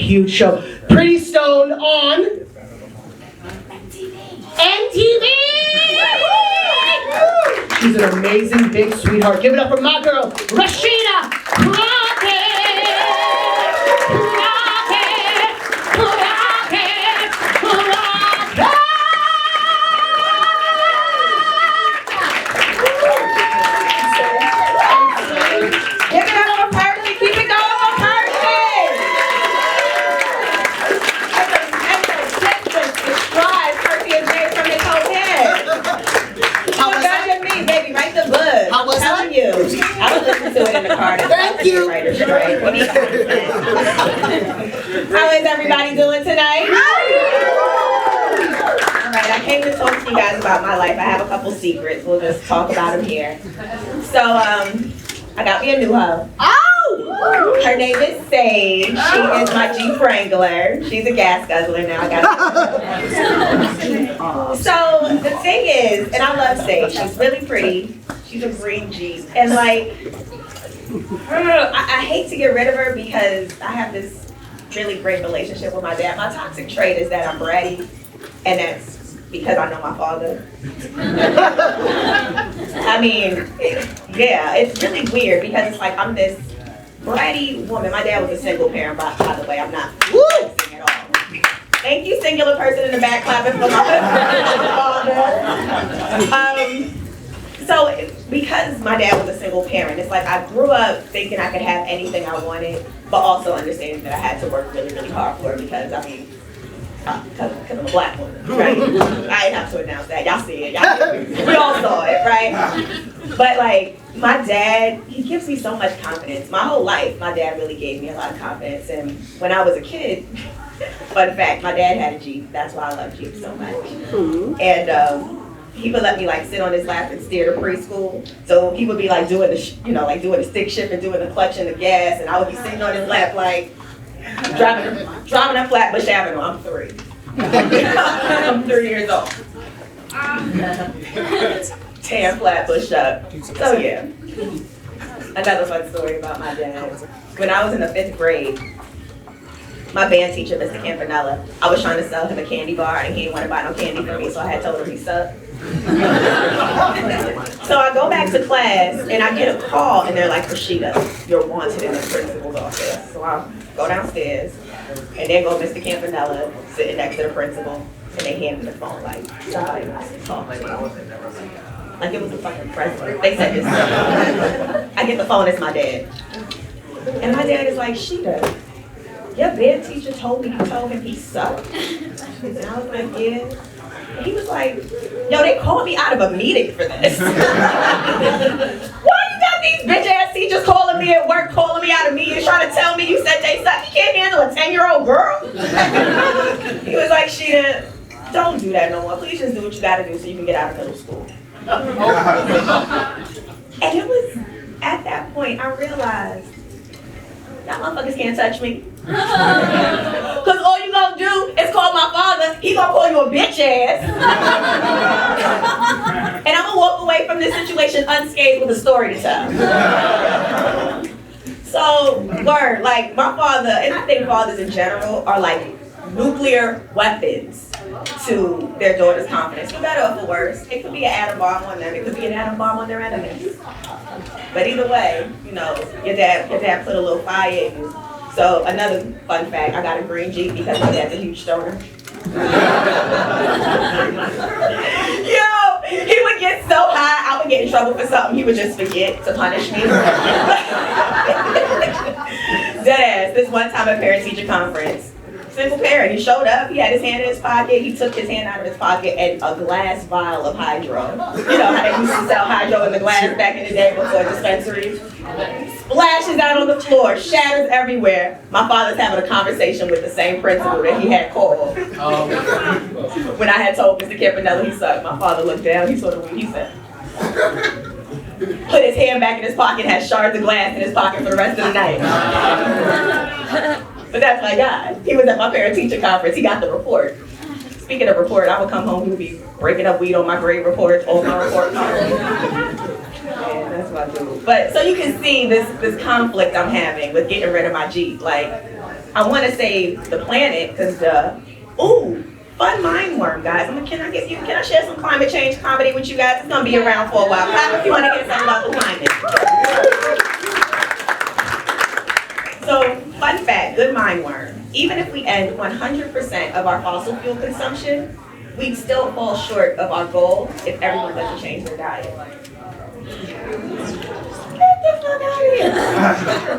huge show. Pretty Stoned on MTV. She's an amazing big sweetheart. Give it up for my girl, Rasheda-Crockett. I was listening to it in the car. Thank you. How is everybody doing tonight? Alright, I came to talk to you guys about my life. I have a couple secrets. We'll just talk about them here. So, I got me a new hoe. Oh! Her name is Sage. She is my Jeep Wrangler. She's a gas guzzler now. I got So, the thing is, and I love Sage. She's really pretty. She's a green Jeep. And like, I hate to get rid of her because I have this really great relationship with my dad. My toxic trait is that I'm bratty, and that's because I know my father. I mean, yeah, it's really weird because it's like I'm this bratty woman. My dad was a single parent, by the way. I'm not flexing at all. Thank you, singular person in the back clapping for my father. So, because my dad was a single parent, it's like I grew up thinking I could have anything I wanted, but also understanding that I had to work really, really hard for it because, I mean, because I'm a black woman, right? I didn't have to announce that. Y'all see it. We all saw it, right? But, like, my dad, he gives me so much confidence. My whole life, my dad really gave me a lot of confidence. And when I was a kid, fun fact, my dad had a Jeep. That's why I love Jeeps so much. And, he would let me like sit on his lap and steer to preschool. So he would be like doing the, doing the stick shift and doing the clutch and the gas, and I would be sitting on his lap like driving a Flatbush Avenue. I'm 3. I'm 3 years old. Tan Flatbush up. So yeah, another fun story about my dad. When I was in the 5th grade, my band teacher, Mr. Campanella, I was trying to sell him a candy bar and he didn't want to buy no candy for me, so I had told him he sucked. So I go back to class and I get a call and they're like, Rasheda, you're wanted in the principal's office. So I go downstairs and there go Mr. Campanella sitting next to the principal and they hand me the phone like, somebody wants to talk to me. Like it was the fucking president. They said this. I get the phone, it's my dad. And my dad is like, Sheeta, your band teacher told me you told him he sucked. And I was like, yeah. And he was like, yo, they called me out of a meeting for this. Why you got these bitch ass teachers calling me at work, calling me out of meetings, trying to tell me you said they suck? You can't handle a 10-year-old girl? He was like, Sheeta, don't do that no more. Please just do what you gotta do so you can get out of middle school. And it was at that point I realized, y'all motherfuckers can't touch me. Cause all you gonna do is call my father, he gonna call you a bitch ass. And I'm gonna walk away from this situation unscathed with a story to tell. So, word, like my father, and I think fathers in general are like nuclear weapons to their daughter's confidence. For better or for worse. It could be an atom bomb on them, it could be an atom bomb on their enemies. But either way, your dad put a little fire in you. So another fun fact, I got a green Jeep because my dad's a huge stoner. Yo, he would get so high, I would get in trouble for something, he would just forget to punish me. Deadass, this one time at parent-teacher conference, single parent, he showed up, he had his hand in his pocket, he took his hand out of his pocket and a glass vial of hydro. You know how they used to sell hydro in the glass back in the day before dispensaries? Splashes out on the floor, shatters everywhere. My father's having a conversation with the same principal that he had called. When I had told Mr. Campanella he sucked, my father looked down, he saw the weed, he said, put his hand back in his pocket, had shards of glass in his pocket for the rest of the night. But that's my guy. He was at my parent-teacher conference. He got the report. Speaking of report, I would come home, he would be breaking up weed on my grade reports, on my report card. Yeah, that's what I do. But so you can see this conflict I'm having with getting rid of my Jeep. Like, I want to save the planet because fun mind worm, guys. Can I share some climate change comedy with you guys? It's gonna be around for a while. Clap if you want to get something about the climate. So, fun fact, good mind worm. Even if we end 100% of our fossil fuel consumption, we'd still fall short of our goal if everyone doesn't change their diet. Get the fuck out of here.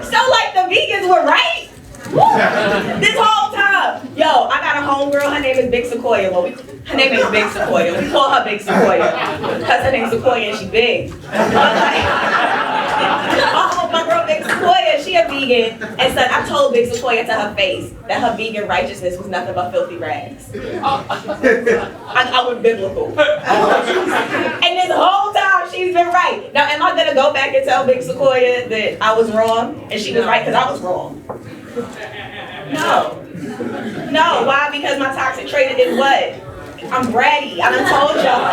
So like the vegans were right? This whole time. Yo, I got a homegirl, her name is Big Sequoia. Well, her name is Big Sequoia. We call her Big Sequoia. Because her name is Sequoia and she big. My girl Big Sequoia, she a vegan. And so I told Big Sequoia to her face that her vegan righteousness was nothing but filthy rags. I went biblical. And this whole time she's been right. Now am I gonna go back and tell Big Sequoia that I was wrong and she was right because I was wrong? No. No, why? Because my toxic trait is what? I'm bratty. I done told y'all.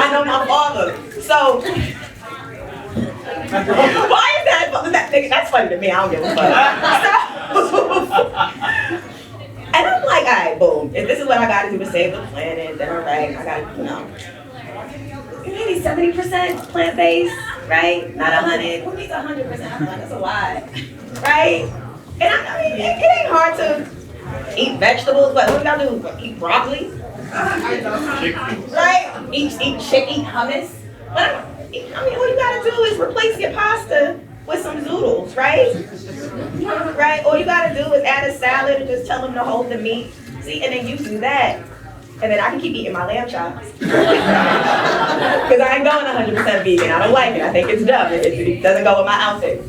I know my father. So why is that? That's funny to me. I don't give a fuck. And I'm like, all right, boom. If this is what I got to do to save the planet, then all right, I got to, maybe 70% plant-based, right? Not 100. Who needs 100%? I feel like that's a lot, right? And I mean, it ain't hard to eat vegetables, but what we gotta do? Eat broccoli, right? Eat hummus. But I mean, all you gotta do is replace your pasta with some zoodles, right? Right? All you gotta do is add a salad and just tell them to hold the meat. See, and then you do that. And then I can keep eating my lamb chops. Because I ain't going 100% vegan. I don't like it. I think it's dumb. It doesn't go with my outfit.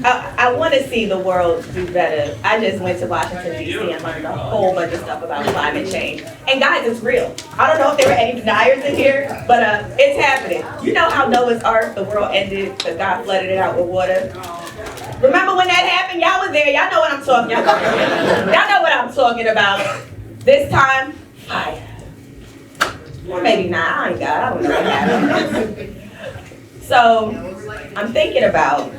I want to see the world do better. I just went to Washington, D.C. and learned a whole bunch of stuff about climate change. And guys, it's real. I don't know if there were any deniers in here, but it's happening. You know how Noah's Ark, the world ended because God flooded it out with water? Remember when that happened? Y'all was there. Y'all know what I'm talking about. Y'all know what I'm talking about. This time, fire. Or maybe not. I ain't God. I don't know what happened. So, I'm thinking about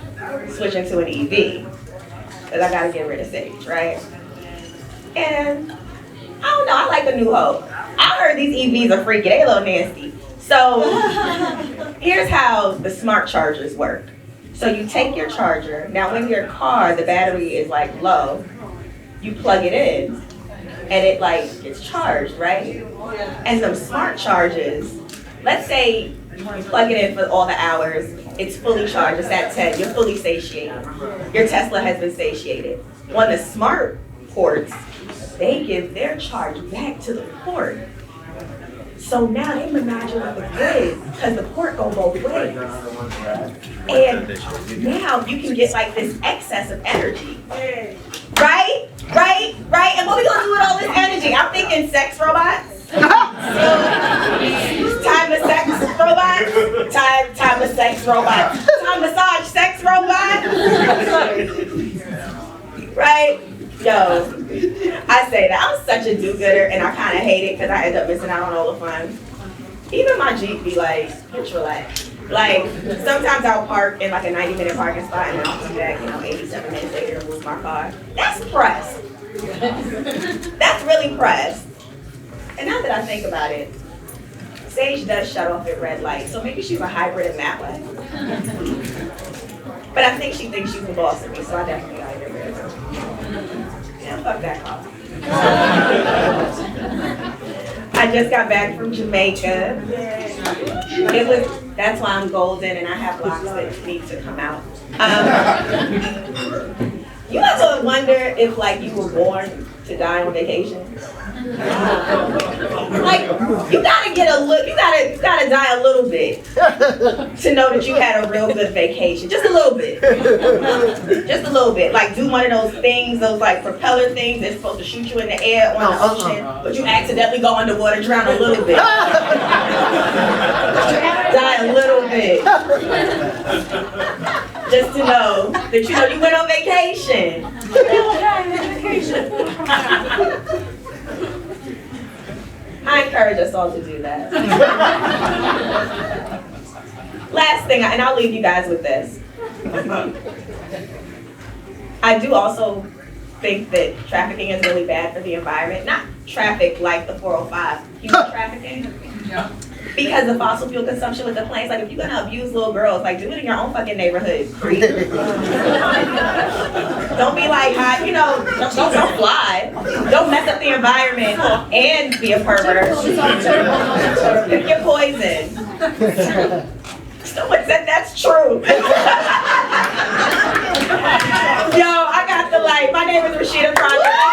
switching to an EV. Because I got to get rid of Sage, right? And, I don't know. I like a new hope. I heard these EVs are freaky. They a little nasty. So, here's how the smart chargers work. So you take your charger. Now when your car, the battery is like low, you plug it in and it like gets charged, right? And some smart charges, let's say you plug it in for all the hours, it's fully charged, it's at 10, you're fully satiated. Your Tesla has been satiated. On the smart ports, they give their charge back to the port. So now they menage with the grid because the port go both ways. And now you can get like this excess of energy. Right? Right? Right? And what we gonna do with all this energy? I'm thinking sex robots. Time to sex robots. Time to sex robots. Time massage sex robots. Right? Yo, I say that. I'm such a do-gooder and I kind of hate it because I end up missing out on all the fun. Even my Jeep be like, bitch, relax. Like, sometimes I'll park in like a 90-minute parking spot and then I'll come back, 87 minutes later and move my car. That's pressed. That's really pressed. And now that I think about it, Sage does shut off at red light, so maybe she's a hybrid in that way. But I think she thinks she's the boss of me, so I definitely gotta get rid of her. Yeah, fuck that car. I just got back from Jamaica. That's why I'm golden and I have locks that need to come out. You ever wonder if like you were born to die on vacation? Like you gotta get a look, you gotta die a little bit to know that you had a real good vacation. Just a little bit. Just a little bit. Like do one of those things, those like propeller things that's supposed to shoot you in the air on the ocean, but you accidentally go underwater, drown a little bit. Die a little bit. Just to know that you went on vacation. I encourage us all to do that. Last thing, and I'll leave you guys with this. I do also think that trafficking is really bad for the environment. Not traffic like the 405, human trafficking. Because of fossil fuel consumption with the planes, like if you're gonna abuse little girls, like do it in your own fucking neighborhood, creep. Don't be like, you know, don't fly. Don't mess up the environment and be a pervert. If you're poisoned. Someone said that's true. Yo, I got the light. My name is Rasheda-Crockett.